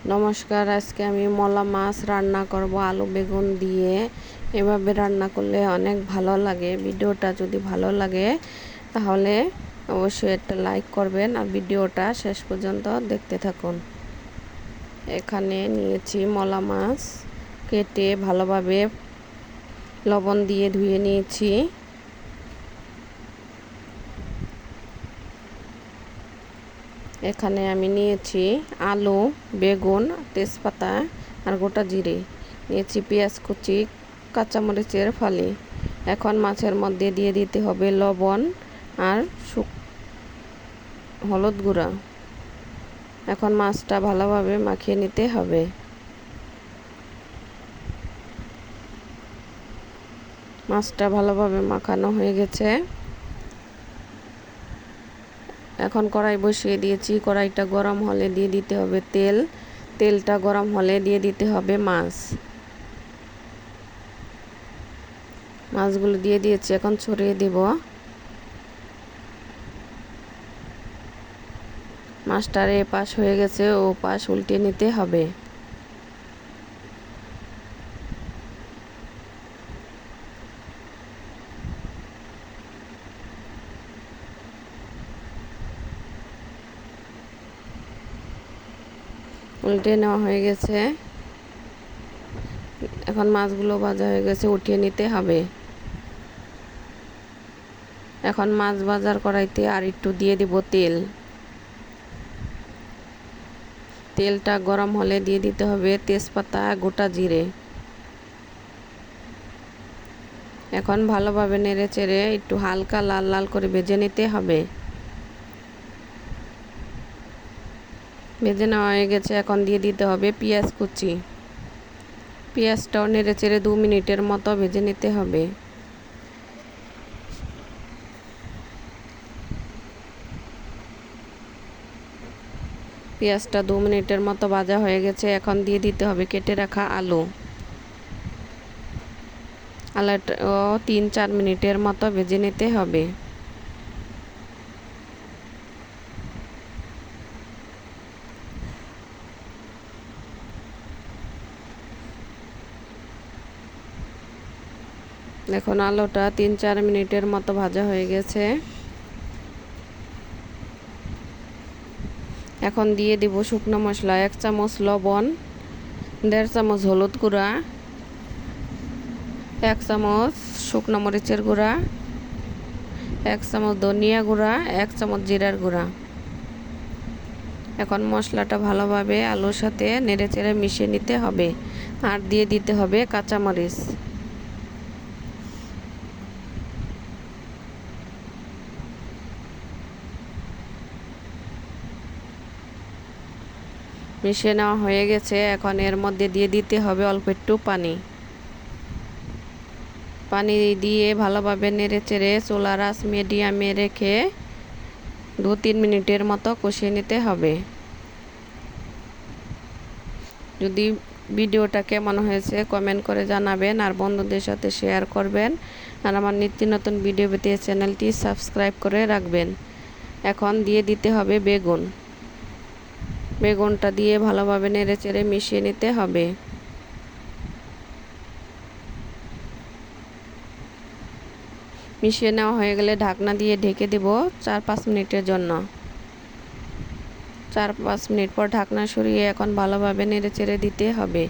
নমস্কার, আজকে আমি মলা মাছ রান্না করব আলু বেগুন দিয়ে। এভাবে রান্না করলে অনেক ভালো লাগে। ভিডিওটা যদি ভালো লাগে তাহলে অবশ্যই একটা লাইক করবেন আর ভিডিওটা শেষ পর্যন্ত দেখতে থাকুন। এখানে নিয়েছি মলা মাছ, কেটে ভালোভাবে লবণ দিয়ে ধুয়ে নিয়েছি। এখানে আমি নিয়েছি আলু, বেগুন, তেজপাতা আর গোটা জিরে, নিয়েছি পেঁয়াজ কুচি, কাঁচামরিচের ফালি। এখন মাছের মধ্যে দিয়ে দিতে হবে লবণ আর হলুদ গুঁড়া। এখন মাছটা ভালোভাবে মাখিয়ে নিতে হবে। মাছটা ভালোভাবে মাখানো হয়ে গেছে। এখন কড়াই বসিয়ে দিয়েছি। কড়াইটা গরম হলে দিয়ে দিতে হবে তেল। তেলটা গরম হলে দিয়ে দিতে হবে মাছগুলো দিয়ে দিয়েছি। এখন ছড়িয়ে দেব। মাছটার এ পাশ হয়ে গেছে, ও পাশ উল্টে নিতে হবে। উল্টে নেওয়া হয়ে গেছে। এখন মাছগুলো ভাজা হয়ে গেছে, উঠিয়ে নিতে হবে। এখন মাছ ভাজার কড়াইতে আর একটু দিয়ে দিব তেল। তেলটা গরম হলে দিয়ে দিতে হবে তেজপাতা, গোটা জিরে। এখন ভালোভাবে নেড়ে চেড়ে একটু হালকা লাল লাল করে ভেজে নিতে হবে। ভেজে নেওয়া হয়ে গেছে। এখন দিয়ে দিতে হবে পেঁয়াজ কুচি। পেঁয়াজটাও নেড়ে চেড়ে 2 মিনিটের মতো ভেজে নিতে হবে। পেঁয়াজটা 2 মিনিটের মতো ভাজা হয়ে গেছে। এখন দিয়ে দিতে হবে কেটে রাখা আলু। আলুটাও 3-4 মিনিটের মতো ভেজে নিতে হবে। দেখুন আলুটা 3-4 মিনিটের মতো ভাজা হয়ে গেছে। এখন দিয়ে দিব শুকনো মশলা। 1 চামচ লবণ, 1.5 চামচ হলুদ গুঁড়া, 1 চামচ শুকনো মরিচের গুঁড়া, 1 চামচ ধনিয়া গুঁড়া, 1 চামচ জিরার গুঁড়া। এখন মশলাটা ভালোভাবে আলুর সাথে নেড়েচেড়ে মিশিয়ে নিতে হবে আর দিয়ে দিতে হবে কাঁচামরিচ। মিশিয়ে নেওয়া হয়ে গেছে। এখন এর মধ্যে দিয়ে দিতে হবে অল্প একটু পানি। পানি দিয়ে ভালোভাবে নেড়েচেড়ে চুলার আঁচ মিডিয়ামে রেখে 2-3 মিনিটের মতো কষিয়ে নিতে হবে। যদি ভিডিওটা কেমন হয়েছে কমেন্ট করে জানাবেন আর বন্ধুদের সাথে শেয়ার করবেন। আর আমার নিত্য নতুন ভিডিও পেতে চ্যানেলটি সাবস্ক্রাইব করে রাখবেন। এখন দিয়ে দিতে হবে বেগুন। বেগুনটা দিয়ে ভালোভাবে নেড়েচেড়ে মিশিয়ে নিতে হবে। মিশিয়ে নেওয়া হয়ে গেলে ঢাকনা দিয়ে ঢেকে দেব 4-5 মিনিটের জন্য। 4-5 মিনিট পর ঢাকনা সরিয়ে এখন ভালোভাবে নেড়েচেড়ে দিতে হবে।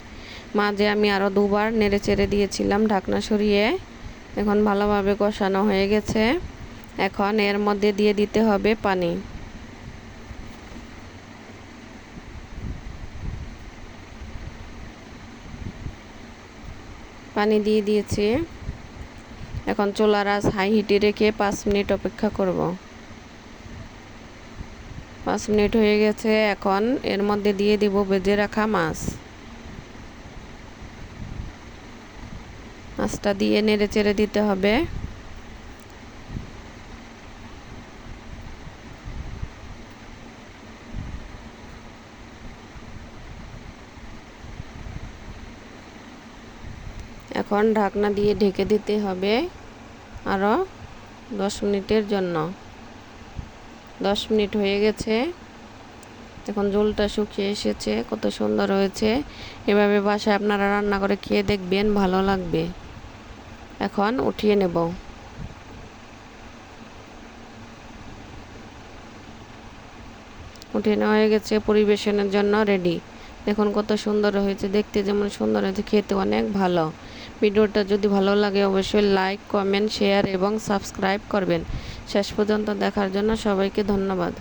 মাঝে আমি আরও 2বার নেড়েচেড়ে দিয়েছিলাম ঢাকনা সরিয়ে। এখন ভালোভাবে কষানো হয়ে গেছে। এখন এর মধ্যে দিয়ে দিতে হবে পানি। পানি দিয়ে দিয়েছি। এখন চুলার আঁচ হাই হিটে রেখে 5 মিনিট অপেক্ষা করব। 5 মিনিট হয়ে গেছে। এখন এর মধ্যে দিয়ে দিব ভেজে রাখা মাছ। মাছটা দিয়ে নেড়েচেড়ে দিতে হবে। এখন ঢাকনা দিয়ে ঢেকে দিতে হবে আরও 10 মিনিটের জন্য। 10 মিনিট হয়ে গেছে। এখন ঝোলটা শুকিয়ে এসেছে, কত সুন্দর হয়েছে। এভাবে বাসায় আপনারা রান্না করে খেয়ে দেখবেন, ভালো লাগবে। এখন উঠিয়ে নেব। উঠিয়ে নেওয়া হয়ে গেছে, পরিবেশনের জন্য রেডি। দেখুন কত সুন্দর হয়েছে, দেখতে যেমন সুন্দর হয়েছে, খেতে অনেক ভালো। ভিডিওটা যদি ভালো লাগে অবশ্যই লাইক, কমেন্ট, শেয়ার এবং সাবস্ক্রাইব করবেন। শেষ পর্যন্ত দেখার জন্য সবাইকে ধন্যবাদ।